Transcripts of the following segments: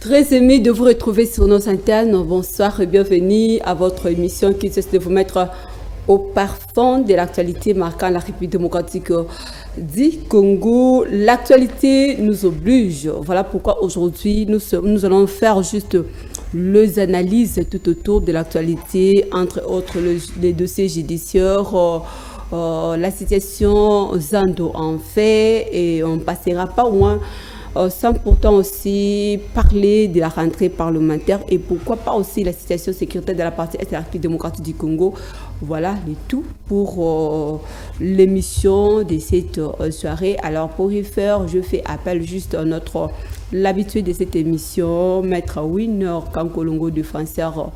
Très aimé de vous retrouver sur nos antennes. Bonsoir et bienvenue à votre émission qui cesse de vous mettre au parfum de l'actualité marquant la République démocratique du Congo. L'actualité nous oblige. Voilà pourquoi aujourd'hui nous allons faire juste les analyses tout autour de l'actualité, entre autres les dossiers judiciaires, la situation Zando en fait, et on passera pas loin. Sans pourtant aussi parler de la rentrée parlementaire et pourquoi pas aussi la situation sécuritaire de la partie est de la République démocratique du Congo. Voilà le tout pour l'émission de cette soirée. Alors pour y faire, je fais appel juste à l'habitué de cette émission, Maître Winner Kankolongo, défenseur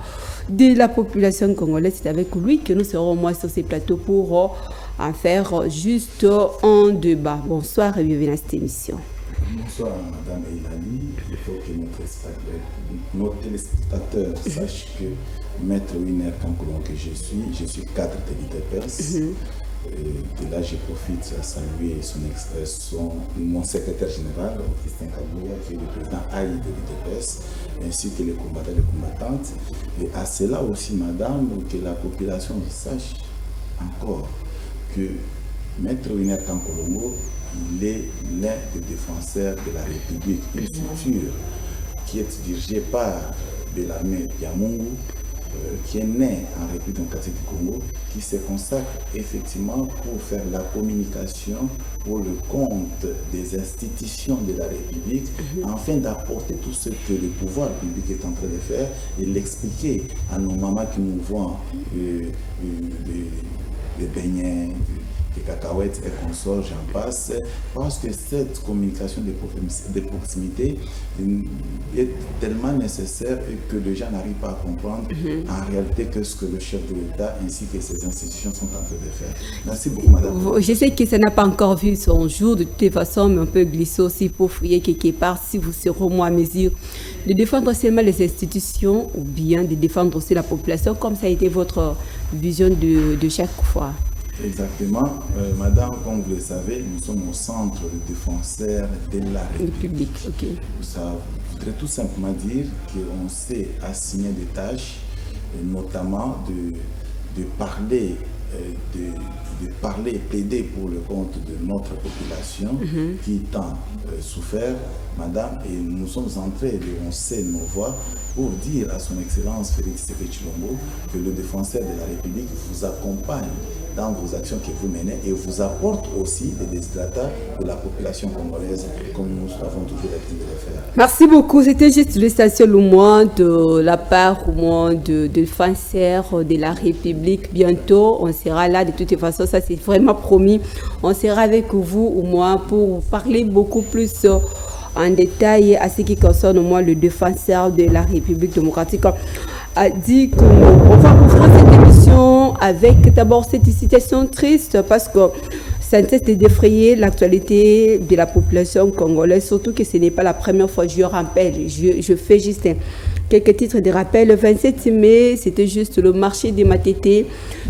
de la population congolaise. C'est avec lui que nous serons moi sur ces plateaux pour en faire juste un débat. Bonsoir et bienvenue à cette émission. Bonsoir Madame Eilani. Il faut que nos téléspectateurs sachent que Maître Winner Kankolongo que je suis cadre de l'IDPS. De là, je profite à saluer mon secrétaire général, Christian Kabouya, qui est le président AI de l'IDPS, ainsi que les combattants et les combattantes. Et à cela aussi, Madame, que la population sache encore que Maître Winner Kankolongo, il est l'un des défenseurs de la République, une structure qui est dirigée par de l'armée Yamungu, qui est née en République démocratique du Congo, qui se consacre effectivement pour faire la communication pour le compte des institutions de la République, afin d'apporter tout ce que le pouvoir public est en train de faire et l'expliquer à nos mamans qui nous vendent des beignets, des cacahuètes et consorts, j'en passe, parce que cette communication de proximité est tellement nécessaire et que les gens n'arrivent pas à comprendre en réalité que ce que le chef de l'État ainsi que ses institutions sont en train de faire. Merci beaucoup, Madame. Je sais que ça n'a pas encore vu son jour, de toute façon, mais on peut glisser aussi pour fouiller quelque part si vous serez au moins à mesure de défendre seulement les institutions ou bien de défendre aussi la population, comme ça a été votre vision de chaque fois. Exactement. Madame, comme vous le savez, nous sommes au centre de défenseurs de la République. Okay. Ça voudrait tout simplement dire qu'on s'est assigné des tâches, notamment de parler et plaider pour le compte de notre population qui est tant souffert, Madame, et nous sommes entrés de oncer nos voix pour dire à son Excellence Félix Tshisekedi Tshilombo que le défenseur de la République vous accompagne dans vos actions que vous menez et vous apporte aussi des déshydratats de la population congolaise, comme nous avons toujours l'habitude de le faire. Merci beaucoup. C'était juste le station au moins de la part au moins de défenseurs de la République. Bientôt, on sera là. De toute façon, ça c'est vraiment promis. On sera avec vous au moins pour parler beaucoup plus en détail à ce qui concerne au moins le défenseur de la République démocratique. A dit qu'on va ouvrir cette émission avec d'abord cette situation triste parce que ça ne cesse de défrayer l'actualité de la population congolaise, surtout que ce n'est pas la première fois que je rappelle. Je fais juste quelques titres de rappel. Le 27 mai, c'était juste le marché des Matete.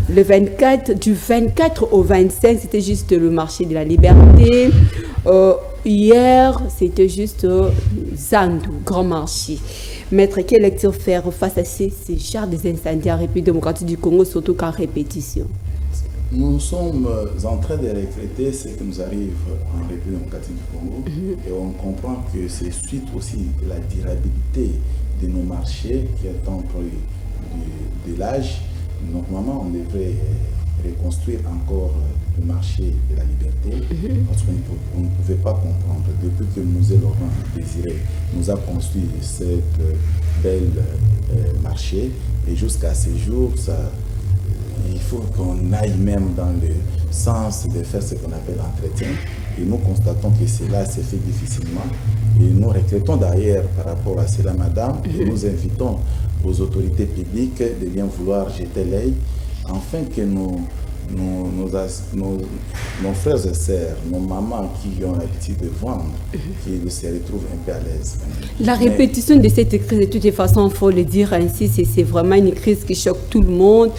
Du 24 au 25, c'était juste le marché de la liberté. Hier, c'était juste Zando, grand marché. Maître, quelle lecture faire face à ces genres d'incendies en République démocratique du Congo, surtout qu'en répétition? Nous sommes en train de regretter ce qui nous arrive en République démocratique du Congo et on comprend que c'est suite aussi de la durabilité de nos marchés qui est en train de l'âge. Normalement, on devrait reconstruire encore le marché de la liberté parce qu'on ne pouvait pas comprendre depuis que Mosée Laurent Désiré nous a construit cette belle marché et jusqu'à ce jour, il faut qu'on aille même dans le sens de faire ce qu'on appelle l'entretien et nous constatons que cela s'est fait difficilement et nous regrettons d'ailleurs par rapport à cela, Madame, et nous invitons aux autorités publiques de bien vouloir jeter l'œil afin que nos frères et sœurs, nos mamans qui ont l'habitude de vendre, qui se retrouvent un peu à l'aise. La répétition de cette crise, de toutes façons, il faut le dire ainsi, c'est vraiment une crise qui choque tout le monde.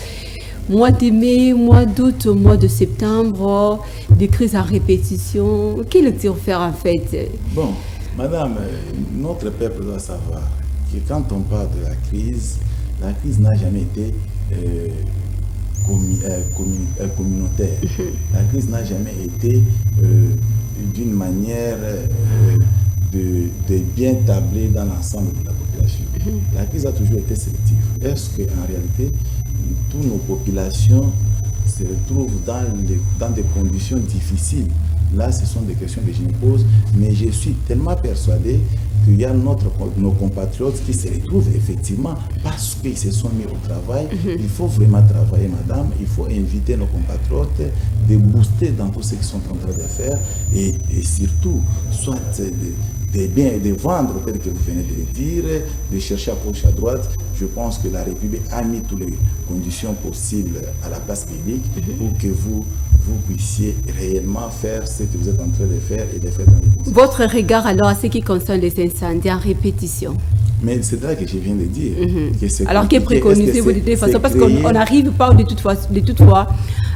Mois de mai, mois d'août, mois de septembre, des crises à répétition. Quelle lecture faire en fait? Bon, Madame, notre peuple doit savoir que quand on parle de la crise n'a jamais été communautaire. La crise n'a jamais été d'une manière de bien tablée dans l'ensemble de la population. La crise a toujours été sélective. Est-ce qu'en réalité, toutes nos populations se retrouvent dans des conditions difficiles? Là, ce sont des questions que je me pose, mais je suis tellement persuadé qu'il y a nos compatriotes qui se retrouvent effectivement parce qu'ils se sont mis au travail. Il faut vraiment travailler, madame. Il faut inviter nos compatriotes de booster dans tout ce qu'ils sont en train de faire et surtout, soit de vendre, tel que vous venez de le dire, de chercher à gauche, à droite. Je pense que la République a mis toutes les conditions possibles à la place publique pour que vous puissiez réellement faire ce que vous êtes en train de faire et de faire dans le monde. Votre regard alors à ce qui concerne les incendies en répétition? Mais c'est là que je viens de dire. Alors, que préconisez-vous de toute façon? Parce qu'on n'arrive pas de toute fois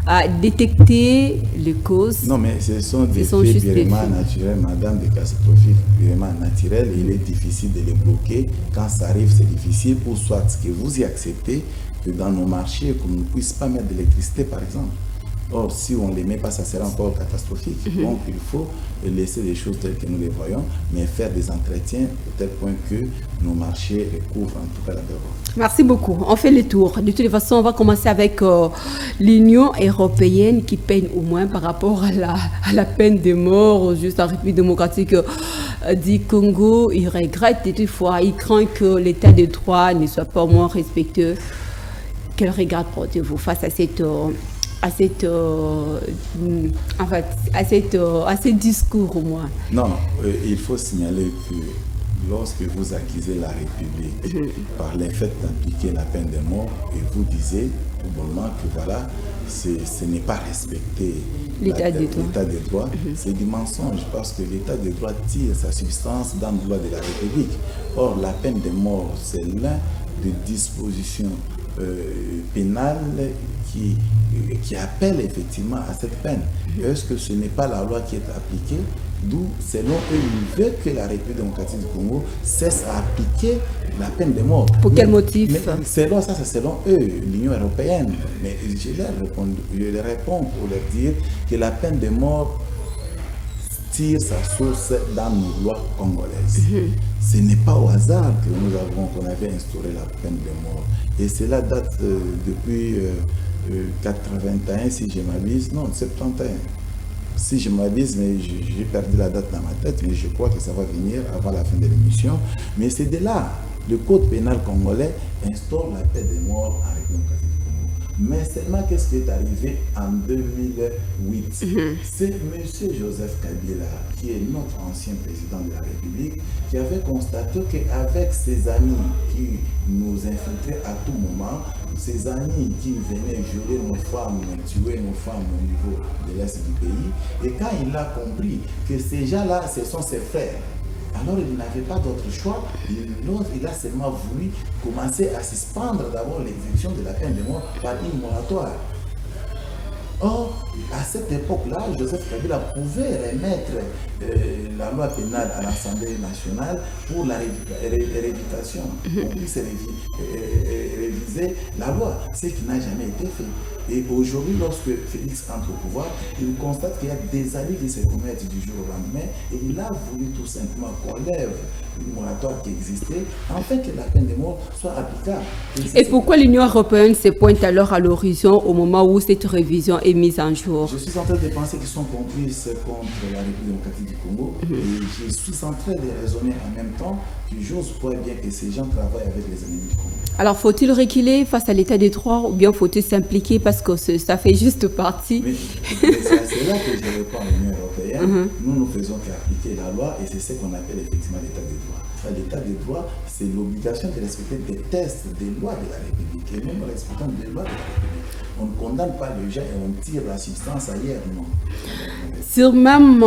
à détecter les causes. Non, mais ce sont des faits vraiment naturels, madame, des catastrophes vraiment naturelles. Il est difficile de les bloquer. Quand ça arrive, c'est difficile. Ou soit que vous y acceptez que dans nos marchés, qu'on ne puisse pas mettre d'électricité, par exemple. Or, si on ne les met pas, ça sera encore catastrophique. Donc, il faut laisser les choses telles que nous les voyons, mais faire des entretiens au tel point que nos marchés recouvrent en tout cas la développement. Merci beaucoup. On fait le tour. De toute façon, on va commencer avec l'Union européenne qui peine au moins par rapport à la peine de mort juste en République démocratique du Congo. Il regrette toutefois, il craint que l'état de droit ne soit pas au moins respectueux. Quel regard portez-vous face à ce discours au moins? Non, il faut signaler que lorsque vous accusez la République par le fait d'appliquer la peine de mort, et vous disiez tout bonnement que voilà, ce n'est pas respecter l'état de droit, c'est du mensonge parce que l'état de droit tire sa substance dans le droit de la République. Or, la peine de mort, c'est l'un des dispositions pénales qui appelle effectivement à cette peine. Est-ce que ce n'est pas la loi qui est appliquée? D'où, selon eux, ils veulent que la République démocratique du Congo cesse à appliquer la peine de mort. Pour quel motif? Selon ça, c'est selon eux, l'Union européenne. Mais je leur réponds pour leur dire que la peine de mort tire sa source dans nos lois congolaises. Ce n'est pas au hasard que qu'on avait instauré la peine de mort. Et cela date depuis 81, si je m'abuse, non, 71. Si je m'abuse, mais j'ai perdu la date dans ma tête, mais je crois que ça va venir avant la fin de l'émission. Mais c'est de là, le code pénal congolais instaure la peine de mort en République démocratique du Congo. Mais seulement qu'est-ce qui est arrivé en 2008? C'est M. Joseph Kabila, qui est notre ancien président de la République, qui avait constaté qu'avec ses amis qui nous infiltraient à tout moment, ces amis qui venaient violer nos femmes, tuer nos femmes au niveau de l'Est du pays, et quand il a compris que ces gens-là, ce sont ses frères, alors il n'avait pas d'autre choix, il a seulement voulu commencer à suspendre d'abord l'exécution de la peine de mort par une moratoire. Or, à cette époque-là, Joseph Kabila pouvait remettre la loi pénale à l'Assemblée nationale pour la révision. On puisse réviser la loi, ce qui n'a jamais été fait. Et aujourd'hui, lorsque Félix entre au pouvoir, il constate qu'il y a des alliés qui se commettent du jour au lendemain et il a voulu tout simplement qu'on lève une moratoire qui existait, afin que la peine de mort soit applicable. Et pourquoi l'Union européenne se pointe alors à l'horizon au moment où cette révision est mise en jour? Je suis en train de penser qu'ils sont complices contre la République démocratique du Congo et je suis en train de raisonner en même temps que j'ose croire bien que ces gens travaillent avec les ennemis du Congo. Alors, faut-il reculer face à l'état des droits ou bien faut-il s'impliquer parce que ça fait juste partie? Mais c'est là que je réponds à l'Union européenne. Nous ne faisons qu'appliquer la loi et c'est ce qu'on appelle effectivement l'état des droits. L'état des droits, c'est l'obligation de respecter des textes, des lois de la République. Et nous respectons des lois de la République. On ne condamne pas les gens et on tire la substance ailleurs, non. Sur même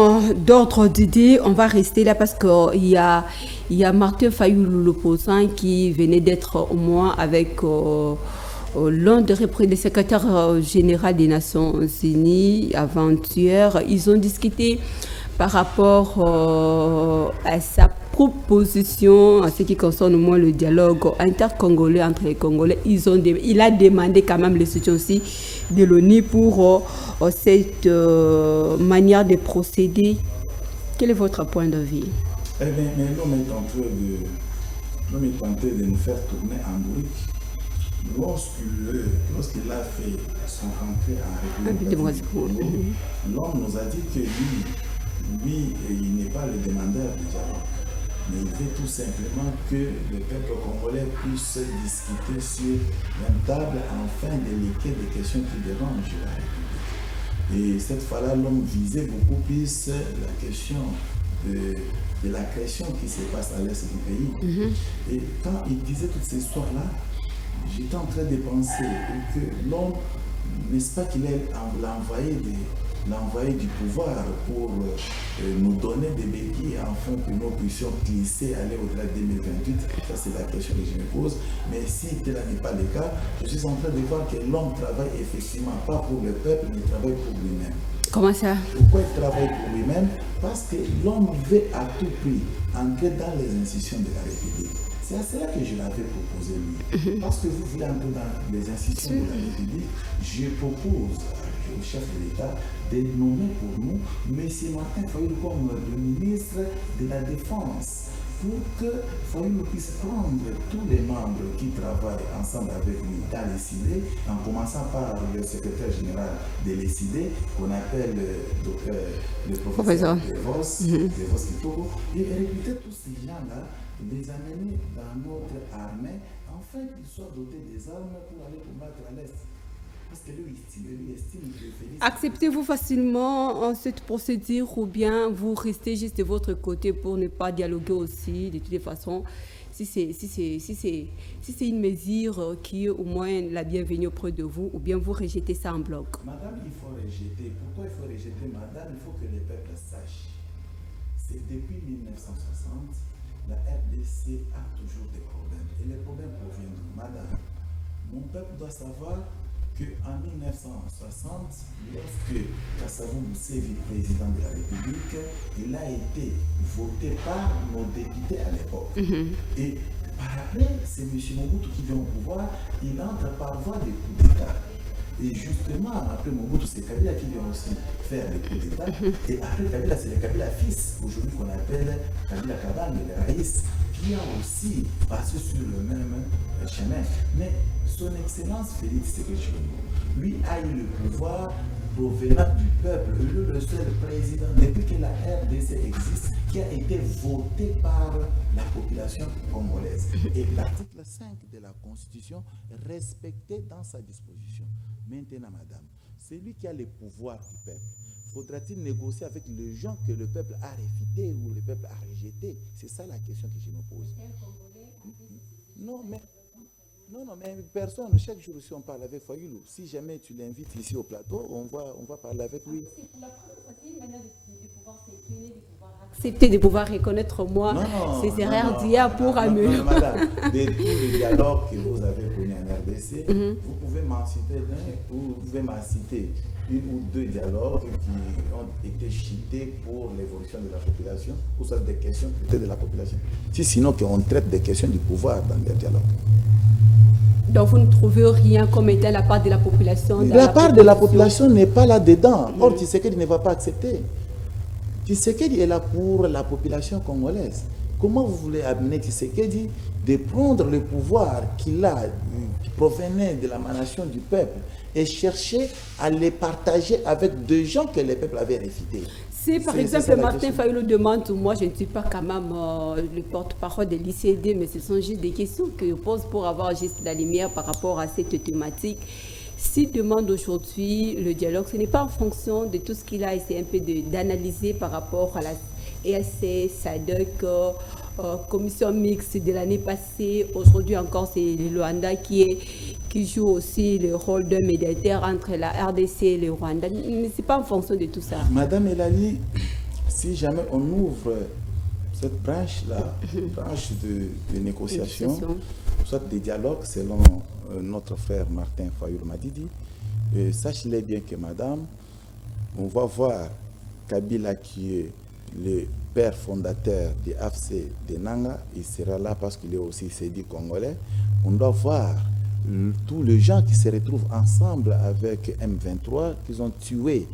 d'ordre d'idée, on va rester là parce qu'il y a Martin Fayulu, l'opposant, qui venait d'être au moins avec l'un des secrétaires généraux des Nations Unies avant-hier. Ils ont discuté par rapport à sa proposition en ce qui concerne au moins le dialogue intercongolais entre les Congolais. Il a demandé quand même le soutien aussi de l'ONU pour cette manière de procéder. Quel est votre point de vue? Eh bien, mais l'homme est en train de nous faire tourner en bourrique. Lorsqu'il a fait son entrée en République, l'homme nous a dit que lui, il n'est pas le demandeur du dialogue. Mais il veut tout simplement que le peuple congolais puisse discuter sur une table afin d'éléquer des questions qui dérangent la République. Et cette fois-là, l'homme visait beaucoup plus la question de la question qui se passe à l'est du pays. Et quand il disait toutes ces histoires-là, j'étais en train de penser que l'homme, n'est-ce pas qu'il est l'envoyé du pouvoir pour nous donner des béquilles afin que nous puissions glisser, aller au-delà de 2028. Ça, c'est la question que je me pose. Mais si tel n'est pas le cas, je suis en train de voir que l'homme travaille effectivement pas pour le peuple, mais il travaille pour lui-même. Comment ça? Pourquoi il travaille pour lui-même? Parce que l'homme veut à tout prix entrer dans les institutions de la République. C'est à cela que je l'avais proposé lui. Parce que vous voulez entrer dans les institutions de la République, je propose au chef de l'État de nommer pour nous M. Martin Fayulu comme le ministre de la Défense, pour que Fayulu puisse prendre tous les membres qui travaillent ensemble avec lui dans les CID, en commençant par le secrétaire général de l'ECID, qu'on appelle le professeur Devos Kitoko, et recruter tous ces gens-là, les amener dans notre armée, afin qu'ils soient dotés des armes pour aller combattre à l'Est. Parce que lui estime que acceptez-vous facilement cette procédure ou bien vous restez juste de votre côté pour ne pas dialoguer aussi de toutes les façons? Si c'est une mesure qui est au moins la bienvenue auprès de vous, ou bien vous rejetez ça en bloc? Madame, il faut rejeter. Pourquoi il faut rejeter, madame? Il faut que les peuples sachent. C'est depuis 1960, la RDC a toujours des problèmes. Et les problèmes proviennent de madame. Mon peuple doit savoir qu'en 1960, lorsque Kassavou Moussé est président de la République, il a été voté par nos députés à l'époque. Et par après, c'est M. Mobutu qui vient au pouvoir, il entre par voie de coup d'État. Et justement, après Mobutu, c'est Kabila qui vient aussi faire le coup d'État. Et après Kabila, c'est le Kabila fils, aujourd'hui qu'on appelle Kabila Kabang, le Raïs, qui a aussi passé sur le même chemin. Mais son Excellence Félix Tshisekedi, lui a eu le pouvoir provenant du peuple, lui le seul président, depuis que la RDC existe, qui a été voté par la population congolaise. Et l'article 5 de la Constitution est respecté dans sa disposition. Maintenant, madame, c'est lui qui a le pouvoir du peuple. Faudra-t-il négocier avec les gens que le peuple a réfuté ou le peuple a rejeté? C'est ça la question que je me pose. Non, mais personne, chaque jour si on parle avec Fayulu, si jamais tu l'invites ici au plateau, on va parler avec lui. Accepter de pouvoir reconnaître moi, ces erreurs d'hier pour améliorer. Madame, de tous les dialogues que vous avez connus en RDC, vous pouvez m'en citer une ou deux dialogues qui ont été cités pour l'évolution de la population, ou soit des questions de la population. Sinon qu'on traite des questions du pouvoir dans les dialogues. Donc vous ne trouvez rien comme étant la part de la population? La part de la population n'est pas là-dedans. Or, Tshisekedi ne va pas accepter. Tshisekedi est là pour la population congolaise. Comment vous voulez amener Tshisekedi de prendre le pouvoir qu'il a, qui provenait de la nation du peuple, et chercher à les partager avec des gens que le peuple avait réfutés? Si par exemple Martin Fayulu demande, moi je ne suis pas quand même le porte-parole de l'ICD, mais ce sont juste des questions que je pose pour avoir juste la lumière par rapport à cette thématique. S'il demande aujourd'hui le dialogue, ce n'est pas en fonction de tout ce qu'il a essayé un peu d'analyser par rapport à la EAC, SADC, commission mixte de l'année passée. Aujourd'hui encore, c'est le Rwanda qui joue aussi le rôle d'un médiateur entre la RDC et le Rwanda. Mais ce n'est pas en fonction de tout ça. Madame Elali, si jamais on ouvre cette branche-là, branche de négociation, soit des dialogues selon notre frère Martin Fayulu Madidi, sachez-le bien que madame, on va voir Kabila qui est le père fondateur de AFC de Nanga, il sera là parce qu'il est aussi sédi congolais. On doit voir tous les gens qui se retrouvent ensemble avec M23, qui ont tué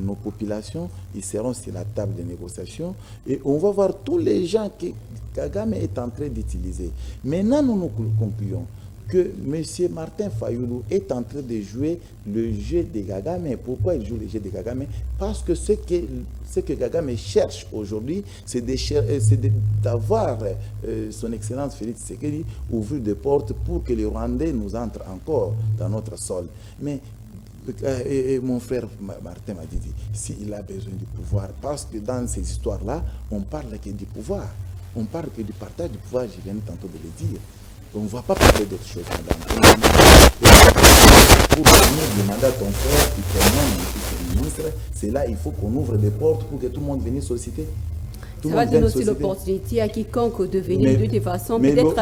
nos populations, ils seront sur la table de négociation et on va voir tous les gens que Kagame est en train d'utiliser. Maintenant, nous concluons que M. Martin Fayulu est en train de jouer le jeu de Kagame. Pourquoi il joue le jeu de Kagame? Parce que ce que Kagame cherche aujourd'hui, c'est d'avoir son Excellence Félix Tshisekedi ouvrir des portes pour que les Rwandais nous entrent encore dans notre sol. Mais et mon frère Martin m'a dit, s'il a besoin du pouvoir, parce que dans ces histoires-là, on parle que du pouvoir, on parle que du partage du pouvoir, je viens tantôt de le dire. On ne va pas parler d'autre chose, madame. Pour venir demander à ton frère qui est ministre, c'est là il faut qu'on ouvre des portes pour que tout le monde vienne solliciter. Ça va donner aussi l'opportunité à quiconque de venir de toute façon. Peut-être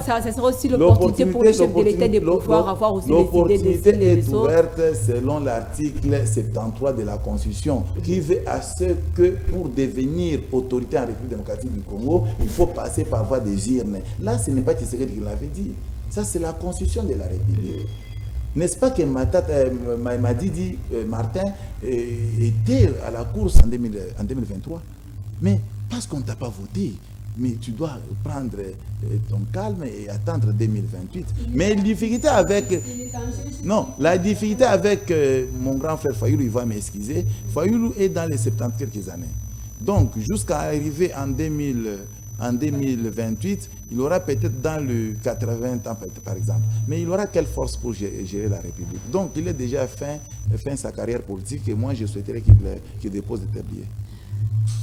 ça sera aussi l'opportunité pour le chef de l'État de pouvoir avoir aussi les idées l'opportunité est ouverte selon l'article 73 de la Constitution qui veut à ce que pour devenir autorité en République démocratique du Congo, il faut passer par voie des urnes. Là, ce n'est pas Tshisekedi qui l'avait dit. Ça, c'est la Constitution de la République. N'est-ce pas que Madidi Martin était à la course en 2023? Mais parce qu'on ne t'a pas voté, mais tu dois prendre ton calme et attendre 2028. Mais la difficulté avec... Non, la difficulté avec mon grand frère Fayulu, il va m'excuser. Fayulu est dans les 70 quelques années. Donc, jusqu'à arriver en 2028, il aura peut-être dans le 80 ans, par exemple. Mais il aura quelle force pour gérer la République? Donc, il est déjà fin sa carrière politique et moi, je souhaiterais qu'il dépose des tabliers.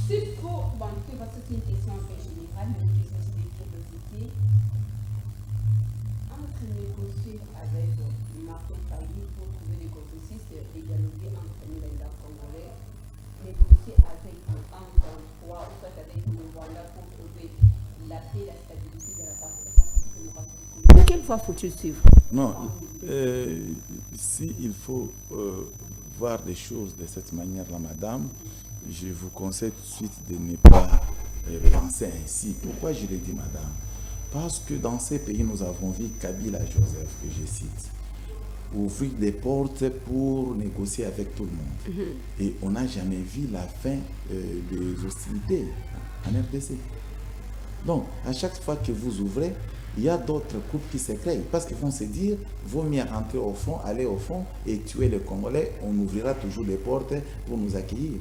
S'il faut, parce que c'est une question un peu générale, mais une question de curiosité, entre négocier avec Martin Fayulu pour trouver des consensus et dialoguer entre les États congolais, négocier avec le M23 ou soit avec le Rwanda pour trouver la paix et la stabilité de la partie démocratique du Congo. Quelle voie faut-il suivre? Non, s'il faut voir des choses de cette manière-là, madame, je vous conseille tout de suite de ne pas penser ainsi. Pourquoi je l'ai dit, madame? Parce que dans ces pays, nous avons vu Kabila Joseph, que je cite, ouvrir des portes pour négocier avec tout le monde. Et on n'a jamais vu la fin des hostilités en RDC. Donc, à chaque fois que vous ouvrez, il y a d'autres groupes qui se créent parce qu'ils vont se dire, vaut mieux rentrer au fond, aller au fond et tuer les Congolais, on ouvrira toujours les portes pour nous accueillir.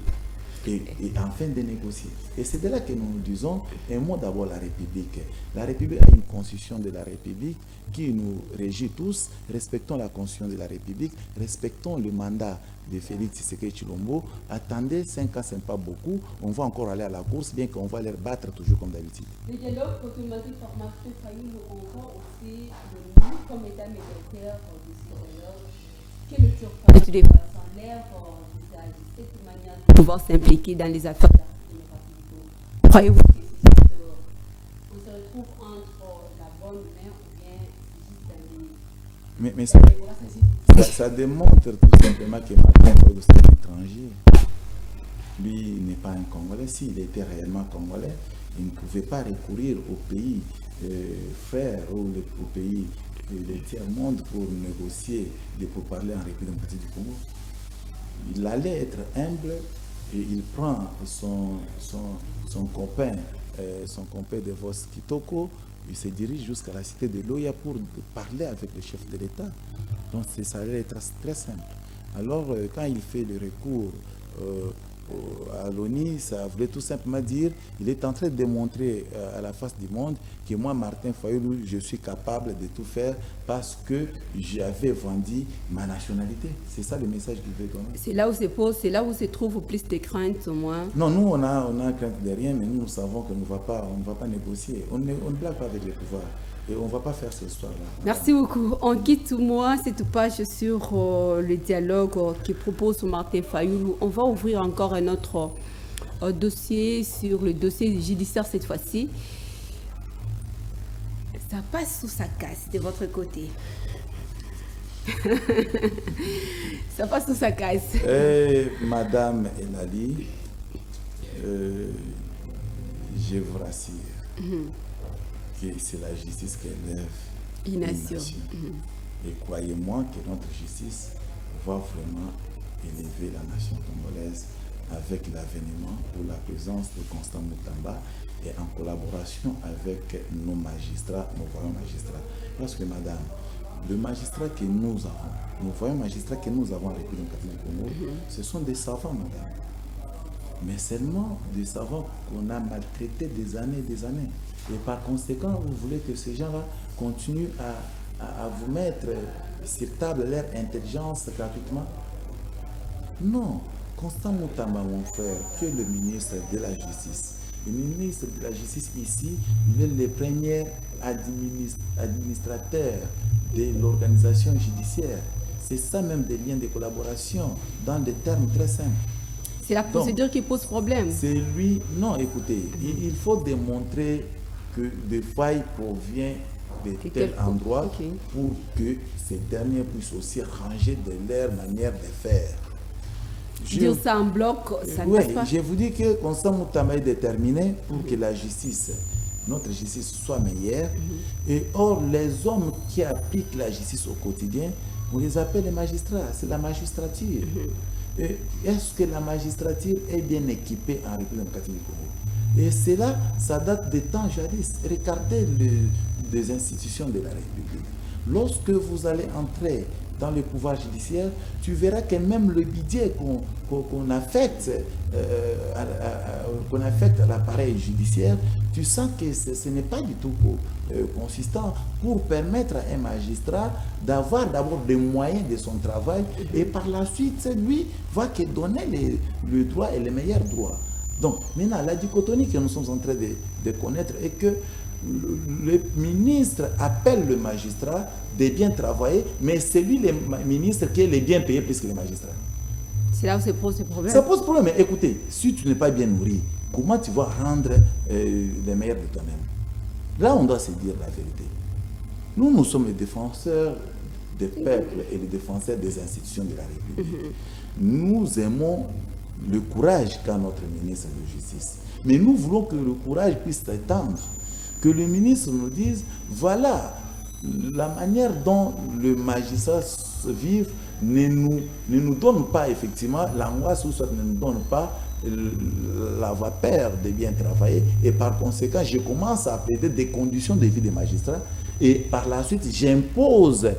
Et enfin de négocier. Et c'est de là que nous nous disons, un mot d'abord la République. La République a une constitution de la République qui nous régit tous. Respectons la constitution de la République, respectons le mandat de Félix Tshisekedi Tshilombo. Attendez, 5 ans, ce n'est pas beaucoup. On va encore aller à la course, bien qu'on va les battre toujours comme d'habitude. Le dialogue automatique par Martin Fayulu, on voit aussi le nous comme État médiateur de ce dialogue. Quel est le turc de façon l'air de cette manière de pouvoir s'impliquer dans les affaires démocratiques? Croyez-vous que on se retrouve entre la bonne main ou bien juste mais ça démontre tout simplement que Martin Fayulu est un étranger. Lui n'est pas un Congolais. S'il était réellement Congolais, il ne pouvait pas recourir au pays frère ou au pays du tiers-monde pour négocier des pourparlers en République démocratique du Congo. Il allait être humble et il prend son copain de Vos Kitoko, il se dirige jusqu'à la cité de Loya pour parler avec le chef de l'État. Donc ça allait être très simple. Alors quand il fait le recours à l'ONU, ça voulait tout simplement dire il est en train de démontrer à la face du monde que moi, Martin Fayulu, je suis capable de tout faire parce que j'avais vendu ma nationalité. C'est ça le message qu'il veut donner. C'est là où c'est là où se trouve plus de craintes au moins. Non, nous on a crainte de rien, mais nous savons qu'on ne va pas négocier. On ne blague pas avec le pouvoir. Et on ne va pas faire cette histoire-là. Merci beaucoup. On quitte moi cette page sur le dialogue qui propose Martin Fayulu. On va ouvrir encore un autre dossier sur le dossier judiciaire cette fois-ci. Ça passe ou ça casse de votre côté? Ça passe ou ça casse? Madame Elali, Je vous rassure que c'est la justice qui élève une nation. Et croyez-moi que notre justice va vraiment élever la nation congolaise avec l'avènement ou la présence de Constant Mutamba et en collaboration avec nos magistrats, nos voyants magistrats. Parce que madame, le magistrat que nous avons, nos voyants magistrats que nous avons en République démocratique du Congo, ce sont des savants, madame. Mais seulement des savants qu'on a maltraités des années et des années. Et par conséquent, vous voulez que ces gens-là continuent à vous mettre sur table leur intelligence gratuitement? Non. Constant Mutamba, mon frère, qui est le ministre de la Justice. Le ministre de la Justice ici, il est le premier administrateur de l'organisation judiciaire. C'est ça même des liens de collaboration, dans des termes très simples. C'est la procédure qui pose problème. C'est lui. Non, écoutez, il faut démontrer que des failles proviennent de tel endroit pour que ces derniers puissent aussi ranger de leur manière de faire. Dire ça en bloc, ça ne passe pas. Je vous dis que Constant Mutamba est déterminé pour que la justice, notre justice, soit meilleure. Et or, les hommes qui appliquent la justice au quotidien, on les appelle les magistrats. C'est la magistrature. Est-ce que la magistrature est bien équipée en République démocratique du Congo? Et cela, ça date des temps jadis. Regardez les institutions de la République. Lorsque vous allez entrer dans le pouvoir judiciaire, tu verras que même le budget qu'on affecte à l'appareil judiciaire, tu sens que ce n'est pas du tout consistant pour permettre à un magistrat d'avoir d'abord des moyens de son travail et par la suite, lui, va que donner le droit et les meilleurs droits. Donc, maintenant, la dichotomie que nous sommes en train de connaître est que le ministre appelle le magistrat de bien travailler, mais c'est lui le ministre qui est le bien payé plus que les magistrats. C'est là où ça pose problème. Ça pose problème. Mais écoutez, si tu n'es pas bien nourri, comment tu vas rendre le meilleur de toi-même? Là, on doit se dire la vérité. Nous sommes les défenseurs des peuples et les défenseurs des institutions de la République. Nous aimons le courage qu'a notre ministre de Justice. Mais nous voulons que le courage puisse s'étendre. Que le ministre nous dise, voilà, la manière dont le magistrat vit ne nous donne pas effectivement l'angoisse ou soit ne nous donne pas la vapeur de bien travailler. Et par conséquent, je commence à plaider des conditions de vie des magistrats et par la suite, j'impose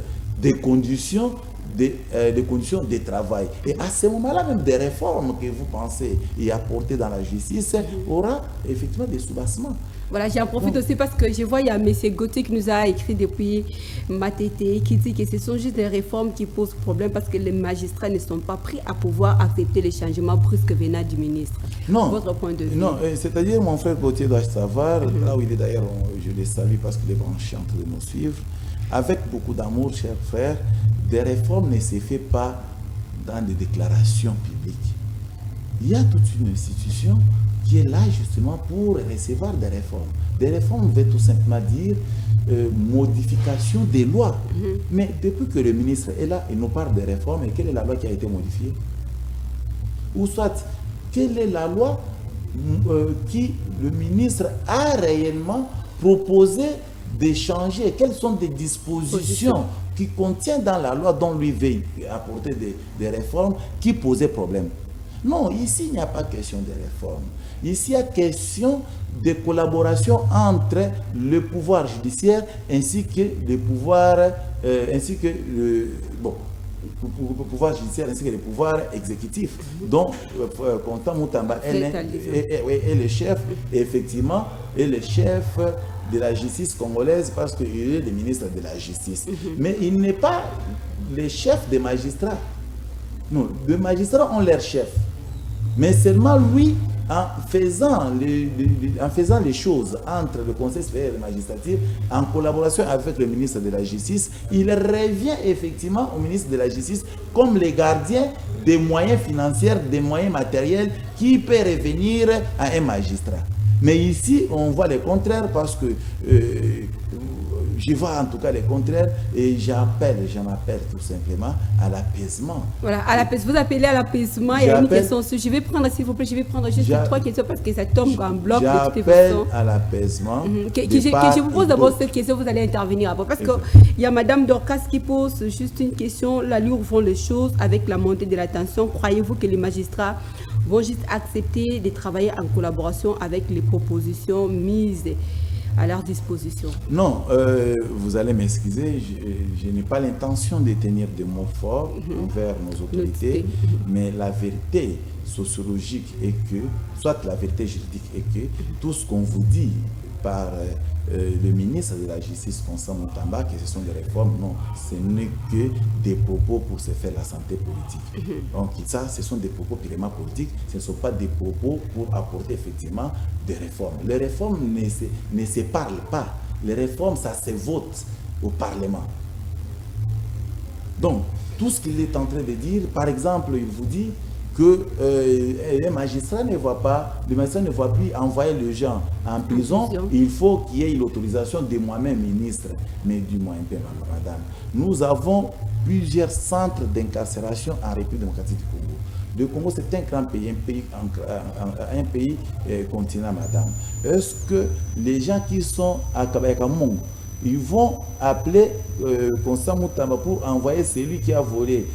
des conditions de travail. Et à ce moment-là, même des réformes que vous pensez y apporter dans la justice aura effectivement des soubassements. Voilà, j'en profite aussi parce que je vois, il y a M. Gauthier qui nous a écrit depuis Matete, qui dit que ce sont juste des réformes qui posent problème parce que les magistrats ne sont pas prêts à pouvoir accepter les changements brusques venant du ministre. Non, votre point de vue. Non, c'est-à-dire mon frère Gauthier doit savoir, là où il est d'ailleurs, je le salue parce qu'il est branché en train de nous suivre, avec beaucoup d'amour, cher frère, des réformes ne se font pas dans des déclarations publiques. Il y a toute une institution qui est là justement pour recevoir des réformes. Des réformes veut tout simplement dire modification des lois. Mais depuis que le ministre est là, il nous parle des réformes, et quelle est la loi qui a été modifiée? Ou soit, quelle est la loi qui le ministre a réellement proposé de changer? Quelles sont des dispositions qui contiennent dans la loi dont lui veut apporter des réformes qui posaient problème? Non, ici, il n'y a pas question de réforme. Ici, il y a question de collaboration entre le pouvoir judiciaire ainsi que le pouvoir, pouvoir judiciaire ainsi que le pouvoir exécutif. Donc, Constant Mutamba est le chef, effectivement, est le chef de la justice congolaise parce qu'il est le ministre de la justice. Mais il n'est pas le chef des magistrats. Non, les magistrats ont leur chef. Mais seulement lui, en faisant les choses entre le Conseil supérieur de la magistrature, en collaboration avec le ministre de la Justice, il revient effectivement au ministre de la Justice comme le gardien des moyens financiers, des moyens matériels qui peut revenir à un magistrat. Mais ici, on voit le contraire parce que Je vois en tout cas le contraire et j'en appelle tout simplement à l'apaisement. Voilà, à l'apaisement. Vous appelez à l'apaisement. Il y a une question. Je vais prendre, s'il vous plaît, juste 3 questions parce que ça tombe en bloc. J'appelle à l'apaisement. Je vous pose d'abord cette question, vous allez intervenir après. Parce qu'il y a Madame Dorcas qui pose juste une question. L'allure vont les choses avec la montée de la tension. Croyez-vous que les magistrats vont juste accepter de travailler en collaboration avec les propositions mises à leur disposition? Non, vous allez m'excuser, je n'ai pas l'intention de tenir des mots forts envers nos autorités, mais la vérité sociologique est que, soit la vérité juridique est que, tout ce qu'on vous dit par le ministre de la Justice, Constant Moutamba, que ce sont des réformes, non, ce n'est que des propos pour se faire la santé politique. Donc ça, ce sont des propos purement politiques, ce ne sont pas des propos pour apporter effectivement des réformes. Les réformes ne se parlent pas. Les réformes, ça se vote au Parlement. Donc, tout ce qu'il est en train de dire, par exemple, il vous dit que les magistrats ne voient pas, les magistrats ne voient plus envoyer les gens en prison. Il faut qu'il y ait l'autorisation de moi-même, ministre, mais du moins un peu, madame. Nous avons plusieurs centres d'incarcération en République démocratique du Congo. Le Congo, c'est un grand pays, un pays continent, madame. Est-ce que les gens qui sont à Kabayakamong, ils vont appeler Constant Moutamba pour envoyer celui qui a volé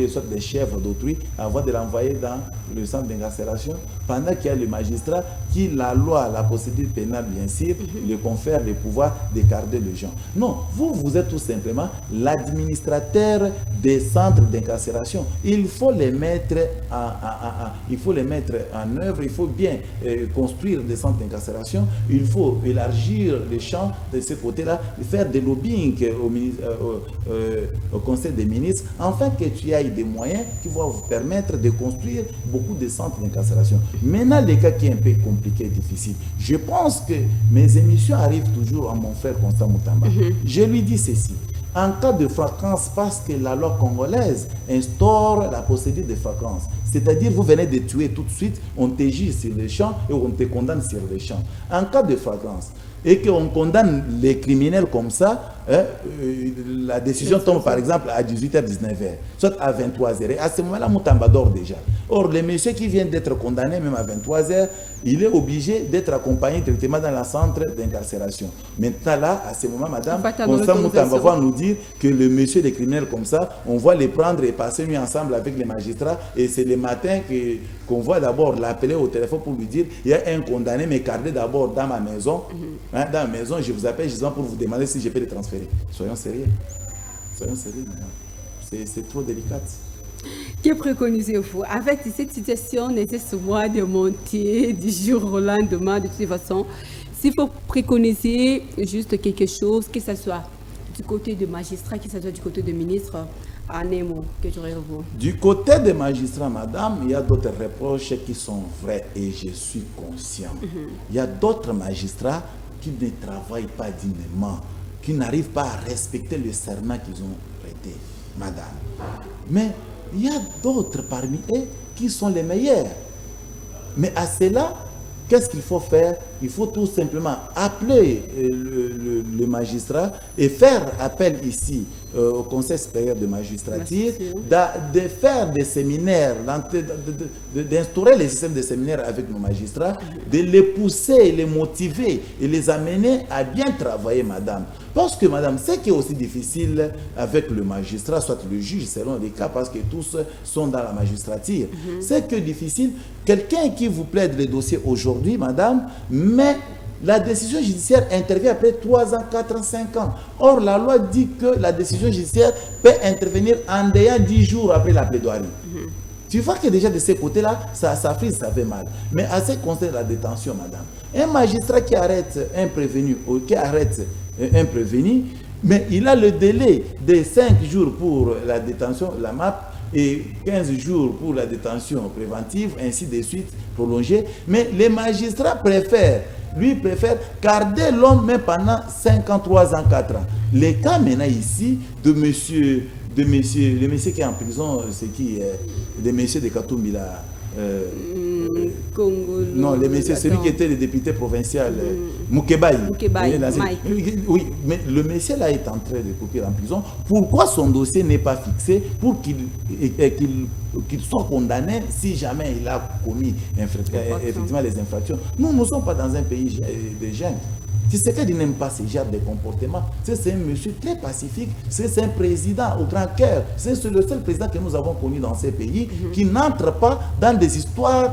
soit des chèvres d'autrui, avant de l'envoyer dans le centre d'incarcération, pendant qu'il y a le magistrat qui, la loi, la procédure pénale, bien sûr, le confère le pouvoir d'écarter les gens. Non, vous êtes tout simplement l'administrateur des centres d'incarcération. Il faut les mettre en œuvre, il faut bien construire des centres d'incarcération, il faut élargir les champs de ce côté-là, faire des lobbying au Conseil des ministres, afin que tu aies des moyens qui vont vous permettre de construire beaucoup de centres d'incarcération. Maintenant, le cas qui est un peu compliqué et difficile, je pense que mes émissions arrivent toujours à mon frère Constant Moutamba. Je lui dis ceci. En cas de flagrance, parce que la loi congolaise instaure la procédure de flagrance, c'est-à-dire vous venez de tuer tout de suite, on te juge sur le champ et on te condamne sur le champ. En cas de flagrance, et qu'on condamne les criminels comme ça, la décision tombe par exemple à 18h, 19h, soit à 23h. Et à ce moment-là, Moutamba dort déjà. Or, le monsieur qui vient d'être condamné, même à 23h, il est obligé d'être accompagné directement dans le centre d'incarcération. Maintenant, là, à ce moment, madame, Constant Moutamba va nous dire que le monsieur des criminels comme ça, on va les prendre et passer nuit ensemble avec les magistrats. Et c'est le matin qu'on va d'abord l'appeler au téléphone pour lui dire il y a un condamné, mais gardez d'abord dans ma maison. Dans la maison, je vous appelle justement pour vous demander si je peux le transférer. Soyons sérieux. Soyons sérieux, madame. C'est trop délicat. Que préconisez-vous? Avec cette situation, nécessairement de monter du jour au lendemain, de toute façon, s'il faut préconiser juste quelque chose, que ce soit du côté des magistrats, que ce soit du côté des ministres, en un mot, que j'aurais vous. Du côté des magistrats, madame, il y a d'autres reproches qui sont vrais et je suis conscient. Il y a d'autres magistrats qui ne travaillent pas dignement, qui n'arrivent pas à respecter le serment qu'ils ont prêté, madame. Mais il y a d'autres parmi eux qui sont les meilleurs. Mais à cela, qu'est-ce qu'il faut faire? Il faut tout simplement appeler le magistrat et faire appel ici au Conseil supérieur de magistrature, de faire des séminaires, d'instaurer les systèmes de séminaires avec nos magistrats, de les pousser, les motiver et les amener à bien travailler, madame. Parce que, madame, ce qui est aussi difficile avec le magistrat, soit le juge, selon les cas, parce que tous sont dans la magistrature, c'est que difficile, quelqu'un qui vous plaide le dossier aujourd'hui, madame, mais la décision judiciaire intervient après 3 ans, 4 ans, 5 ans. Or, la loi dit que la décision judiciaire peut intervenir en dehors 10 jours après la plaidoirie. Tu vois que déjà de ce côté-là, ça frise, ça fait mal. Mais à ce qui concerne la détention, madame, un magistrat qui arrête un prévenu ou qui arrête un prévenu, mais il a le délai de 5 jours pour la détention, la MAP, et 15 jours pour la détention préventive, ainsi de suite, prolongée. Mais les magistrats préfèrent garder l'homme même pendant 5 ans, 3 ans, 4 ans. Les cas maintenant ici de monsieur qui est en prison, c'est qui de monsieur de Katumbi là, Non, le monsieur, celui qui était le député provincial, Moukebaï. Oui, mais le monsieur là est en train de couper en prison. Pourquoi son dossier n'est pas fixé pour qu'il soit condamné si jamais il a commis effectivement les infractions? Nous ne sommes pas dans un pays de jeunes. Tshisekedi n'aime pas ce genre de comportement. C'est un monsieur très pacifique, c'est un président au grand cœur. C'est le seul président que nous avons connu dans ces pays qui n'entre pas dans des histoires,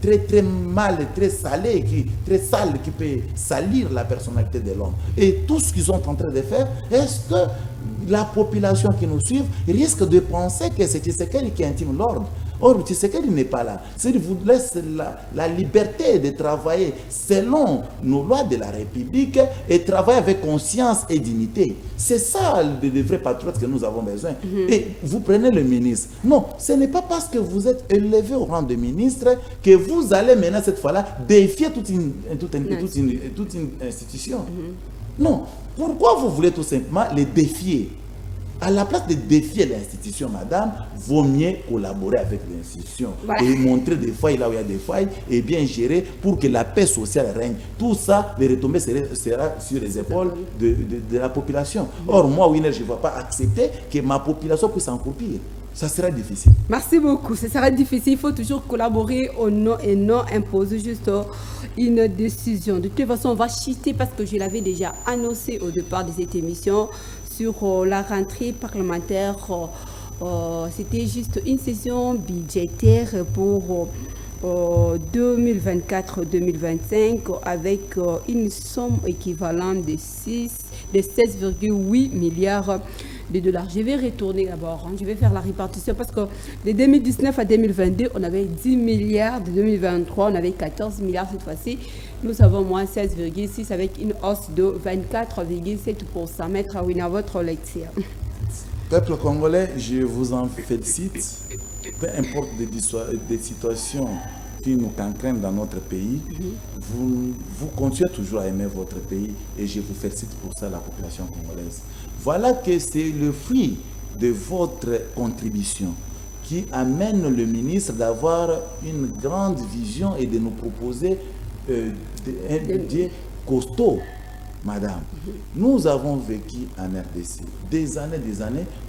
très très mal, très salées, très sales, qui peut salir la personnalité de l'homme. Et tout ce qu'ils sont en train de faire, est-ce que la population qui nous suit risque de penser que c'est Tshisekedi qui intime l'ordre? Or, Tshisekedi n'est pas là. Il vous laisse la liberté de travailler selon nos lois de la République et travailler avec conscience et dignité. C'est ça le vrai patriote que nous avons besoin. Et vous prenez le ministre. Non, ce n'est pas parce que vous êtes élevé au rang de ministre que vous allez maintenant, cette fois-là, défier toute une institution. Non. Pourquoi vous voulez tout simplement les défier? À la place de défier l'institution, madame, vaut mieux collaborer avec l'institution et montrer des failles là où il y a des failles et bien gérer pour que la paix sociale règne. Tout ça, les retombées sera sur les épaules de la population. Or, moi, Winner, je ne vais pas accepter que ma population puisse encroupir. Ça sera difficile. Merci beaucoup. Ce sera difficile. Il faut toujours collaborer au nom et non imposer juste une décision. De toute façon, on va chuter parce que je l'avais déjà annoncé au départ de cette émission sur la rentrée parlementaire. C'était juste une session budgétaire pour 2024-2025 avec une somme équivalente de 16,8 milliards de dollars. Je vais retourner d'abord, je vais faire la répartition parce que de 2019 à 2022, on avait 10 milliards, de 2023, on avait 14 milliards cette fois-ci. Nous avons moins 16,6 avec une hausse de 24,7%. Maître Awina, votre lecture. Peuple congolais, je vous en félicite. Peu importe des situations qui nous cancrènent dans notre pays, vous continuez toujours à aimer votre pays et je vous félicite pour ça, la population congolaise. Voilà que c'est le fruit de votre contribution qui amène le ministre d'avoir une grande vision et de nous proposer un budget costaud. Madame, nous avons vécu en RDC des années,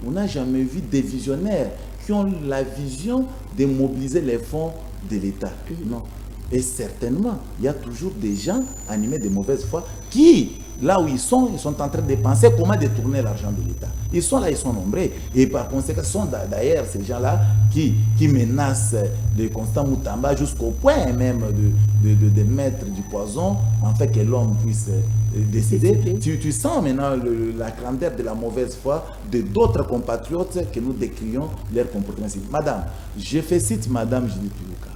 on n'a jamais vu des visionnaires qui ont la vision de mobiliser les fonds de l'État. Non. Et certainement, il y a toujours des gens animés de mauvaise foi qui, là où ils sont en train de penser comment détourner l'argent de l'État. Ils sont là, ils sont nombreux. Et par conséquent, ce sont d'ailleurs ces gens-là qui menacent le Constant Moutamba jusqu'au point même de mettre du poison en fait que l'homme puisse décéder. Tu sens maintenant la grandeur de la mauvaise foi de d'autres compatriotes que nous décrions leur comportement. Madame, je félicite Madame Judith Tuluka.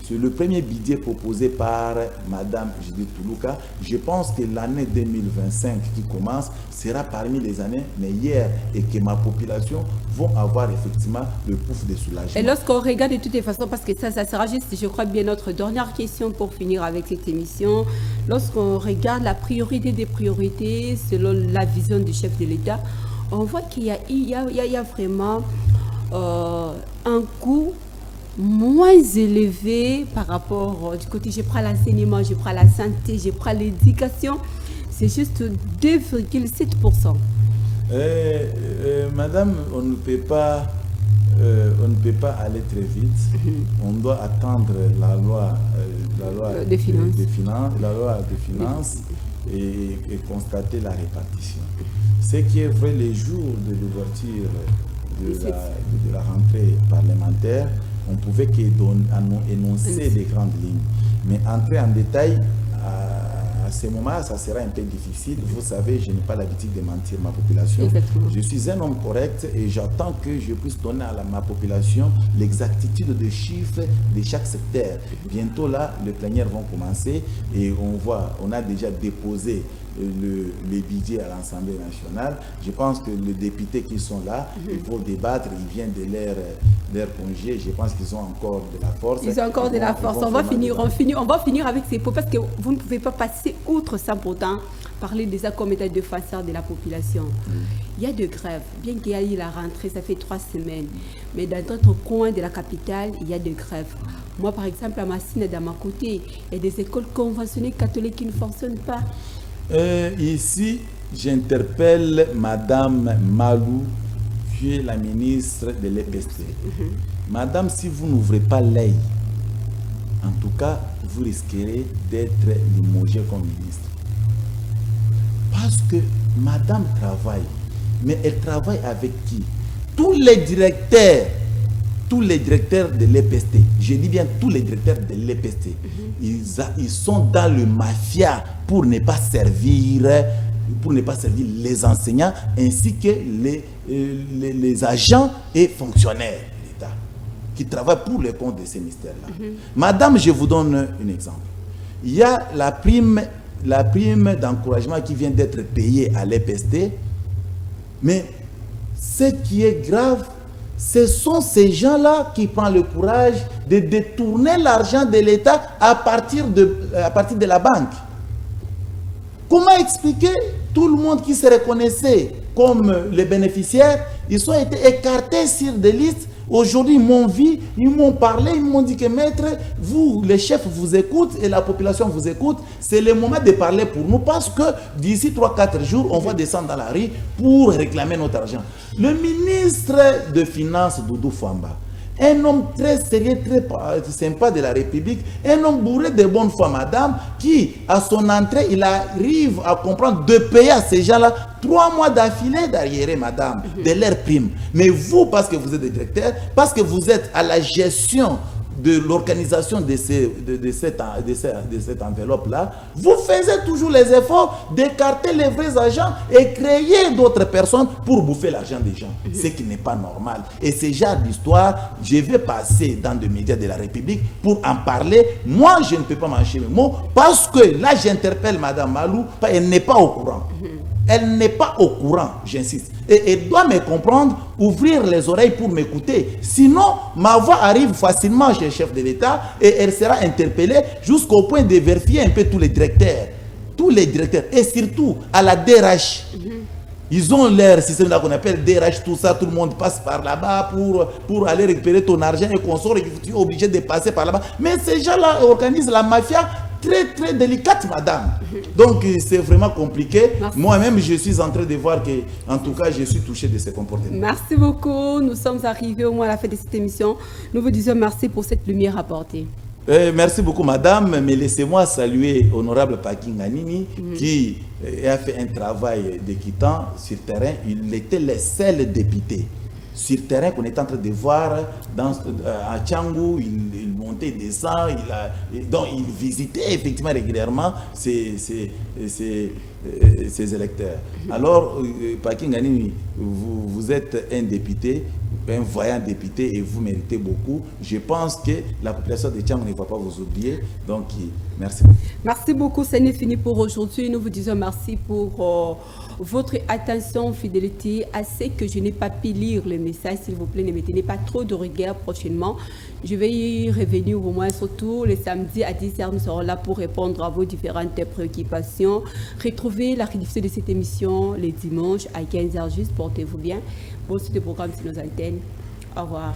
C'est le premier budget proposé par Madame Judith Tuluka. Je pense que l'année 2025 qui commence sera parmi les années meilleures et que ma population va avoir effectivement le pouf de soulagement. Et lorsqu'on regarde de toutes les façons, parce que ça sera juste, je crois bien, notre dernière question pour finir avec cette émission. Lorsqu'on regarde la priorité des priorités selon la vision du chef de l'État, on voit qu'il y a vraiment un coût moins élevé par rapport du côté, je prends l'enseignement, je prends la santé, je prends l'éducation, c'est juste 2,7%. Madame, on ne peut pas aller très vite. On doit attendre la loi des finances et constater la répartition. Ce qui est vrai les jours de l'ouverture de la rentrée parlementaire, on pouvait énoncer les grandes lignes. Mais entrer en détail, à ce moment, ça sera un peu difficile. Vous savez, je n'ai pas l'habitude de mentir ma population. Exactement. Je suis un homme correct et j'attends que je puisse donner à ma population l'exactitude des chiffres de chaque secteur. Bientôt là, les plénières vont commencer et on a déjà déposé le budget à l'Assemblée nationale. Je pense que les députés qui sont là, ils vont débattre, ils viennent de leur congé. Je pense qu'ils ont encore de la force. Ils ont encore de la force. On va finir avec ces pots parce que vous ne pouvez pas passer outre sans pourtant parler des accords de façade de la population. il y a de grèves. Bien qu'il y ait la rentrée, ça fait 3 semaines. Mais dans d'autres coins de la capitale, il y a de grèves. Moi, par exemple, à Massine, dans ma côté, il y a des écoles conventionnées catholiques qui ne fonctionnent pas. Ici, j'interpelle Madame Malou, qui est la ministre de l'EPST. Madame, si vous n'ouvrez pas l'œil, en tout cas, vous risquerez d'être limogée comme ministre. Parce que Madame travaille, mais elle travaille avec qui? Tous les directeurs de l'EPST, je dis bien tous les directeurs de l'EPST, ils sont dans le mafia pour ne pas servir les enseignants ainsi que les agents et fonctionnaires de l'État qui travaillent pour le compte de ces ministères-là. Madame, je vous donne un exemple. Il y a la prime d'encouragement qui vient d'être payée à l'EPST, mais ce qui est grave, ce sont ces gens-là qui prennent le courage de détourner l'argent de l'État à partir de la banque. Comment expliquer tout le monde qui se reconnaissait comme les bénéficiaires, ils ont été écartés sur des listes. Aujourd'hui, ils m'ont vu, ils m'ont parlé, ils m'ont dit que maître, vous, les chefs vous écoutent et la population vous écoute. C'est le moment de parler pour nous parce que d'ici 3-4 jours, on va descendre dans la rue pour réclamer notre argent. Le ministre de Finances, Doudou Famba, un homme très sérieux, très sympa de la République, un homme bourré de bonne foi, madame, qui, à son entrée, il arrive à comprendre de payer à ces gens-là 3 mois d'affilée d'arriéré, madame, de leur prime. Mais vous, parce que vous êtes directeur, parce que vous êtes à la gestion de l'organisation de cette enveloppe-là, vous faites toujours les efforts d'écarter les vrais agents et créer d'autres personnes pour bouffer l'argent des gens. Ce qui n'est pas normal. Et ce genre d'histoire, je vais passer dans des médias de la République pour en parler. Moi, je ne peux pas mâcher mes mots parce que là, j'interpelle Madame Malou, elle n'est pas au courant. Elle n'est pas au courant, j'insiste. Et elle doit me comprendre, ouvrir les oreilles pour m'écouter. Sinon, ma voix arrive facilement chez le chef de l'État et elle sera interpellée jusqu'au point de vérifier un peu tous les directeurs. Tous les directeurs. Et surtout à la DRH. Ils ont leur système qu'on appelle DRH, tout ça, tout le monde passe par là-bas pour aller récupérer ton argent et qu'on sort et tu es obligé de passer par là-bas. Mais ces gens-là organisent la mafia très très délicate, madame. Donc c'est vraiment compliqué. Moi-même, je suis en train de voir que, en tout cas, je suis touché de ces comportements. Merci beaucoup. Nous sommes arrivés au moins à la fin de cette émission. Nous vous disons merci pour cette lumière apportée. Merci beaucoup, madame. Mais laissez-moi saluer honorable Paking Animi qui a fait un travail d'équitant sur terrain. Il était le seul député sur terrain qu'on est en train de voir à Tchangou. Il montait, descend, donc il visitait effectivement régulièrement ses électeurs. Alors, Paking Animi, vous êtes un député, un voyant député et vous méritez beaucoup. Je pense que la population de Tchangou ne va pas vous oublier. Donc, merci. Merci beaucoup. Ce n'est fini pour aujourd'hui. Nous vous disons merci pour votre attention, fidélité. Assez que je n'ai pas pu lire le message, s'il vous plaît, ne me tenez pas trop de rigueur prochainement. Je vais y revenir au moins surtout le samedi à 10h. Nous serons là pour répondre à vos différentes préoccupations. Retrouvez la rediffusion de cette émission les dimanches à 15h juste. Portez-vous bien. Bon suite de programme sur nos antennes. Au revoir.